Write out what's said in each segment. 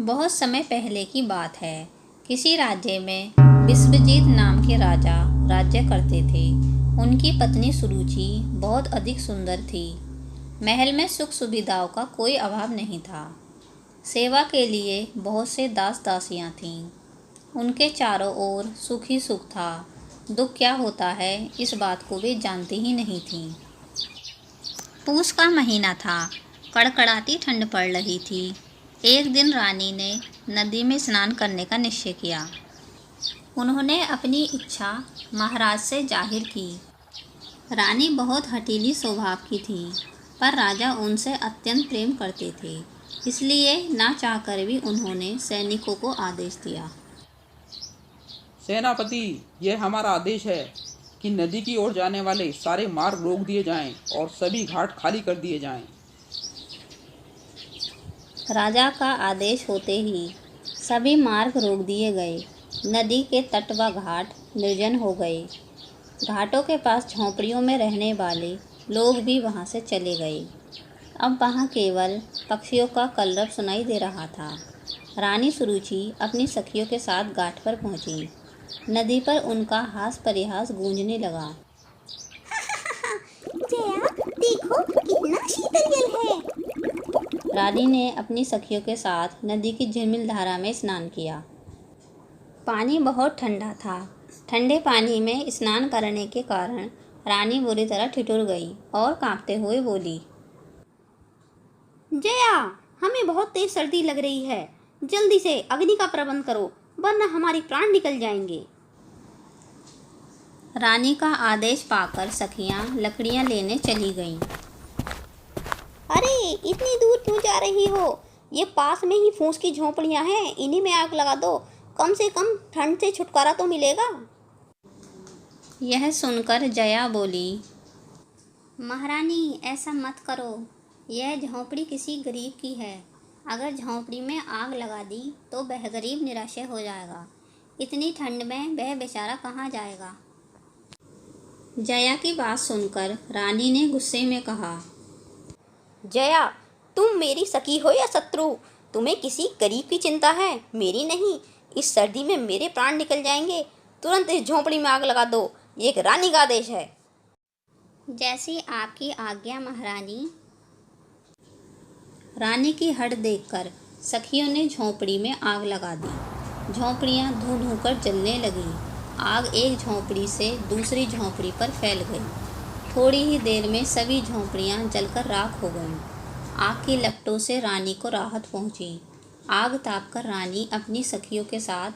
बहुत समय पहले की बात है। किसी राज्य में विश्वजीत नाम के राजा राज्य करते थे। उनकी पत्नी सुरुचि बहुत अधिक सुंदर थी। महल में सुख सुविधाओं का कोई अभाव नहीं था। सेवा के लिए बहुत से दास दासियां थीं। उनके चारों ओर सुख ही सुख था। दुख क्या होता है इस बात को वे जानती ही नहीं थीं। पूस का महीना था। कड़कड़ाती ठंड पड़ रही थी। एक दिन रानी ने नदी में स्नान करने का निश्चय किया। उन्होंने अपनी इच्छा महाराज से जाहिर की। रानी बहुत हठीली स्वभाव की थी, पर राजा उनसे अत्यंत प्रेम करते थे। इसलिए ना चाहकर भी उन्होंने सैनिकों को आदेश दिया। सेनापति, यह हमारा आदेश है कि नदी की ओर जाने वाले सारे मार्ग रोक दिए जाएं और सभी घाट खाली कर दिए जाएं। राजा का आदेश होते ही सभी मार्ग रोक दिए गए। नदी के तट व घाट निर्जन हो गए। घाटों के पास झोंपड़ियों में रहने वाले लोग भी वहां से चले गए। अब वहां केवल पक्षियों का कलरव सुनाई दे रहा था। रानी सुरुचि अपनी सखियों के साथ घाट पर पहुंची। नदी पर उनका हास परिहास गूंजने लगा। जया, देखो कितना शीतल जल है। रानी ने अपनी सखियों के साथ नदी की झिलमिल धारा में स्नान किया। पानी बहुत ठंडा था। ठंडे पानी में स्नान करने के कारण रानी बुरी तरह ठिठुर गई और कांपते हुए बोली, जया, हमें बहुत तेज सर्दी लग रही है। जल्दी से अग्नि का प्रबंध करो, वरना हमारे प्राण निकल जाएंगे। रानी का आदेश पाकर सखियां लकड़ियां लेने चली गईं। अरे, इतनी दूर क्यों जा रही हो? ये पास में ही फूस की झोंपड़ियां हैं, इन्हीं में आग लगा दो। कम से कम ठंड से छुटकारा तो मिलेगा। यह सुनकर जया बोली, महारानी, ऐसा मत करो। यह झोंपड़ी किसी गरीब की है। अगर झोंपड़ी में आग लगा दी तो वह गरीब निराश हो जाएगा। इतनी ठंड में वह बेचारा कहाँ जाएगा। जया की बात सुनकर रानी ने गुस्से में कहा, जया, तुम मेरी सखी हो या शत्रु? तुम्हें किसी गरीब की चिंता है, मेरी नहीं। इस सर्दी में मेरे प्राण निकल जाएंगे। तुरंत इस झोंपड़ी में आग लगा दो। ये एक रानी का आदेश है। जैसी आपकी आज्ञा महारानी। रानी की हट देखकर सखियों ने झोंपड़ी में आग लगा दी। झोंपड़ियां धू धू कर जलने लगीं। आग एक झोंपड़ी से दूसरी झोंपड़ी पर फैल गई। थोड़ी ही देर में सभी झोंपड़ियां जलकर राख हो गईं। आग की लपटों से रानी को राहत पहुंची। आग तापकर रानी अपनी सखियों के साथ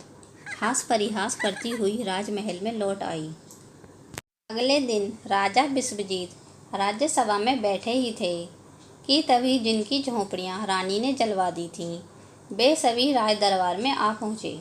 हास परिहास करती हुई राजमहल में लौट आई। अगले दिन राजा विश्वजीत राज्यसभा में बैठे ही थे कि तभी जिनकी झोंपड़ियां रानी ने जलवा दी थीं, वे सभी राज दरबार में आ पहुंचे।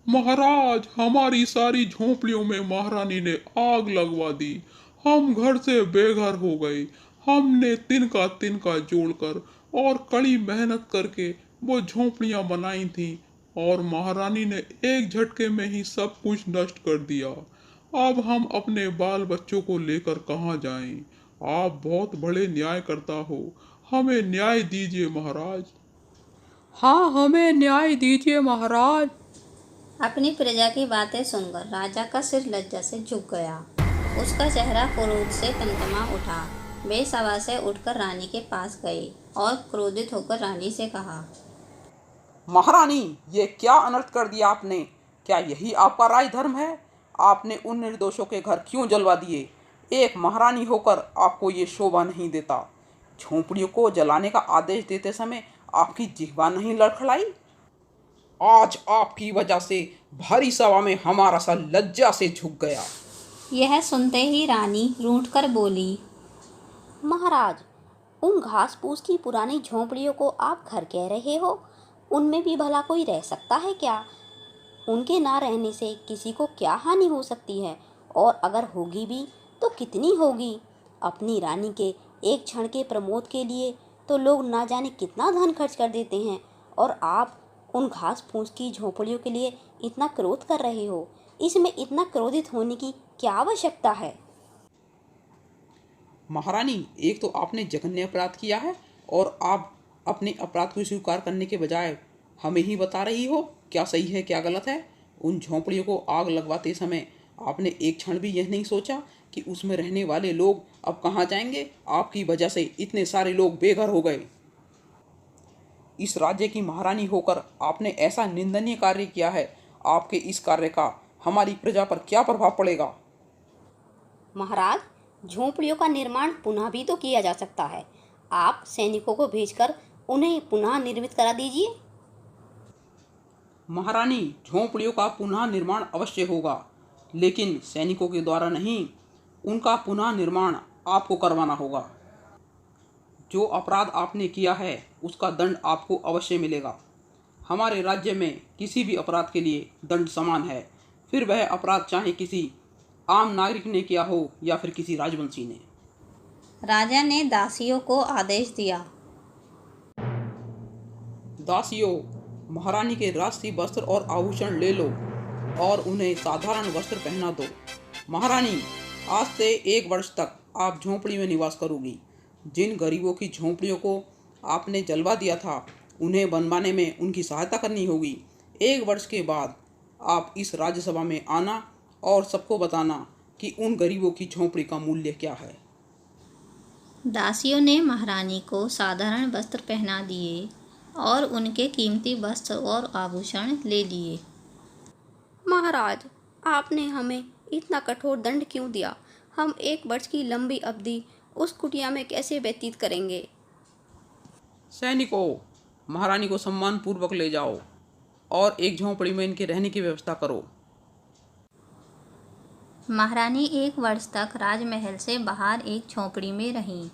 महाराज, हमारी सारी झोंपड़ियों में महारानी ने आग लगवा दी। हम घर से बेघर हो गए। हमने तिनका तिनका जोड़कर और कड़ी मेहनत करके वो झोंपड़ियां बनाई थी, और महारानी ने एक झटके में ही सब कुछ नष्ट कर दिया। अब हम अपने बाल बच्चों को लेकर कहाँ जाएं? आप बहुत बड़े न्यायकर्ता हो, हमें न्याय दीजिए महाराज। हाँ, हमें न्याय दीजिए महाराज। अपनी प्रजा की बातें सुनकर राजा का सिर लज्जा से झुक गया। उसका चेहरा क्रोध से तमतमा उठा। वे सभा से उठकर रानी के पास गए और क्रोधित होकर रानी से कहा, महारानी, ये क्या अनर्थ कर दिया आपने? क्या यही आपका राजधर्म है? आपने उन निर्दोषों के घर क्यों जलवा दिए? एक महारानी होकर आपको ये शोभा नहीं देता। झोंपड़ियों को जलाने का आदेश देते समय आपकी जिह्वा नहीं लड़खड़ाई? आज आपकी वजह से भारी सभा में हमारा सर लज्जा से झुक गया। यह सुनते ही रानी रूठकर बोली, महाराज, उन घास फूस की पुरानी झोंपड़ियों को आप घर कह रहे हो? उनमें भी भला कोई रह सकता है क्या? उनके ना रहने से किसी को क्या हानि हो सकती है? और अगर होगी भी तो कितनी होगी? अपनी रानी के एक क्षण के प्रमोद के लिए तो लोग ना जाने कितना धन खर्च कर देते हैं, और आप उन घास फूस की झोंपड़ियों के लिए इतना क्रोध कर रहे हो। इसमें इतना क्रोधित होने की क्या आवश्यकता है? महारानी, एक तो आपने जघन्य अपराध किया है, और आप अपने अपराध को स्वीकार करने के बजाय हमें ही बता रही हो क्या सही है क्या गलत है। उन झोंपड़ियों को आग लगवाते समय आपने एक क्षण भी यह नहीं सोचा कि उसमें रहने वाले लोग अब कहाँ जाएंगे। आपकी वजह से इतने सारे लोग बेघर हो गए। इस राज्य की महारानी होकर आपने ऐसा निंदनीय कार्य किया है। आपके इस कार्य का हमारी प्रजा पर क्या प्रभाव पड़ेगा। महाराज, झोंपड़ियों का निर्माण पुनः भी तो किया जा सकता है। आप सैनिकों को भेजकर उन्हें पुनः निर्मित करा दीजिए। महारानी, झोंपड़ियों का पुनः निर्माण अवश्य होगा, लेकिन सैनिकों के द्वारा नहीं। उनका पुनः निर्माण आपको करवाना होगा। जो अपराध आपने किया है उसका दंड आपको अवश्य मिलेगा। हमारे राज्य में किसी भी अपराध के लिए दंड समान है, फिर वह अपराध चाहे किसी आम नागरिक ने किया हो या फिर किसी राजवंशी ने। राजा ने दासियों को आदेश दिया। दासियों, महारानी के राजसी वस्त्र और आभूषण ले लो और उन्हें साधारण वस्त्र पहना दो। महारानी, आज से 1 वर्ष तक आप झोंपड़ी में निवास करोगी। जिन गरीबों की झोंपड़ियों को आपने जलवा दिया था उन्हें बनवाने में उनकी सहायता करनी होगी। 1 वर्ष के बाद आप इस राज्यसभा में आना और सबको बताना कि उन गरीबों की झोंपड़ी का मूल्य क्या है। दासियों ने महारानी को साधारण वस्त्र पहना दिए और उनके कीमती वस्त्र और आभूषण ले लिए। महाराज, आपने हमें इतना कठोर दंड क्यों दिया? हम 1 वर्ष की लंबी अवधि उस कुटिया में कैसे व्यतीत करेंगे? सैनिकों, महारानी को सम्मान पूर्वक ले जाओ और एक झोंपड़ी में इनके रहने की व्यवस्था करो। महारानी 1 वर्ष तक राजमहल से बाहर एक झोंपड़ी में रहीं।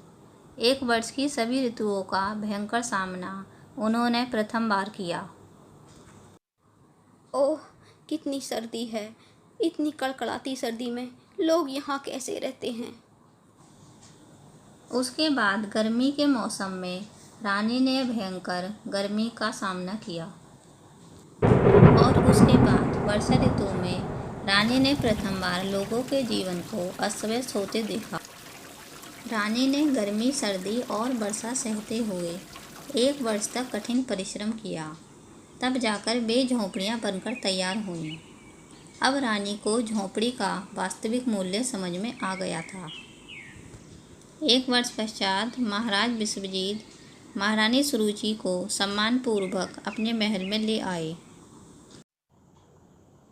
1 वर्ष की सभी ऋतुओं का भयंकर सामना उन्होंने प्रथम बार किया। ओह, कितनी सर्दी है! इतनी कड़कड़ाती सर्दी में लोग यहाँ कैसे रहते हैं? उसके बाद गर्मी के मौसम में रानी ने भयंकर गर्मी का सामना किया और उसके बाद वर्षा ऋतु में रानी ने प्रथम बार लोगों के जीवन को अस्त व्यस्त होते देखा। रानी ने गर्मी, सर्दी और वर्षा सहते हुए 1 वर्ष तक कठिन परिश्रम किया, तब जाकर वे झोंपड़ियाँ बनकर तैयार हुईं। अब रानी को झोंपड़ी का वास्तविक मूल्य समझ में आ गया था। 1 वर्ष पश्चात महाराज विश्वजीत महारानी सुरुचि को सम्मानपूर्वक अपने महल में ले आए।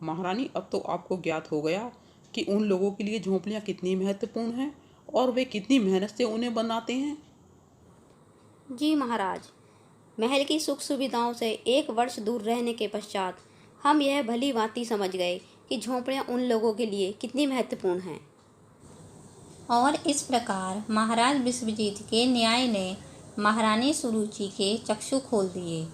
महारानी, अब तो आपको ज्ञात हो गया कि उन लोगों के लिए झोंपड़ियाँ कितनी महत्वपूर्ण हैं और वे कितनी मेहनत से उन्हें बनाते हैं। जी महाराज, महल की सुख सुविधाओं से 1 वर्ष दूर रहने के पश्चात हम यह भली भांति समझ गए कि झोंपड़ियाँ उन लोगों के लिए कितनी महत्वपूर्ण हैं। और इस प्रकार महाराज विश्वजीत के न्याय ने महारानी सुरुचि के चक्षु खोल दिए।